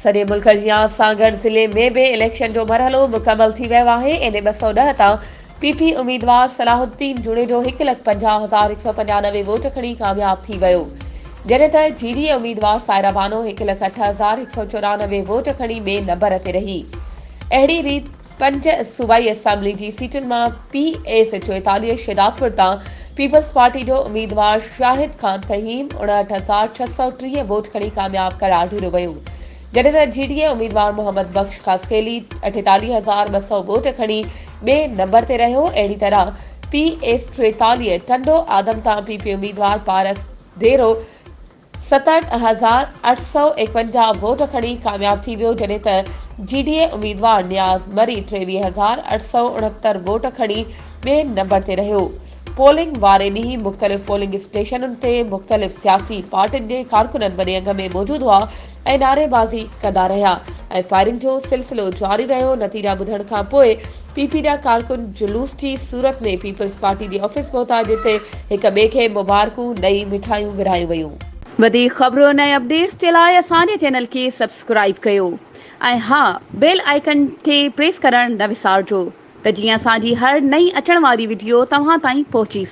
सॼे मुल्क जी आस सां गॾु ज़िले में भी इलेक्शन जो मरहलो मुकमल थी वियो आहे। इन 210 तां पीपी उम्मीदवार सलाहुद्दीन जुड़ेजो 1,50,195 वोट खणी कामयाब थी वियो, जॾहिं त जीडीए उम्मीदवार सायरा बानो 1,08,194 वोट खणी ॿिए नंबर ते रही। अहिड़ी रीत 5 सूबाई असेंबली जी सीटुनि मां PS 44 शिदातपुर तां पीपल्स पार्टी जो उम्मीदवार शाहिद खान तहीम 59,630 वोट खणी कामयाब करार ॾिनो वियो, जॾहिं त जीडीए उम्मीदवार मोहम्मद बख्श खासकेली 48,200 वोट खणी ॿिए नंबर ते रहियो। अहिड़ी तरह PS 43 टंडो आदम तां पीपी उम्मीदवार पारस देरो 67,851 वोट खणी कामयाब थी वियो, जॾहिं त जीडीए उम्मीदवार नियाज़ मरी 23,869 वोट खणी ॿिए नंबर ते रहियो। पोलिंग वारे ॾींहुं मुख़्तलिफ़ पोलिंग स्टेशनुनि ते मुख़्तलिफ़ सियासी पार्टियुनि जे कारकुननि वॾे अंग में मौजूदु हुआ ऐं नारेबाज़ी कंदा रहिया ऐं फायरिंग जो सिलसिलो जारी रहियो। नतीजा ॿुधण खां पोइ पीपी जा कारकुन जुलूस जी सूरत में पीपल्स पार्टी जे ऑफिस पहुता, जिते हिक ॿिए खे मुबारकूं ॾेई मिठाइयूं विरायूं वयूं। वधीक ख़बरुनि ऐं अपडेट्स जे लाइ असांजे चैनल खे सब्सक्राइब कयो ऐं हा, बेल आइकन खे प्रेस करणु न विसारिजो त जीअं असांजी हर नई अचण वारी वीडियो तव्हां ताईं पहुची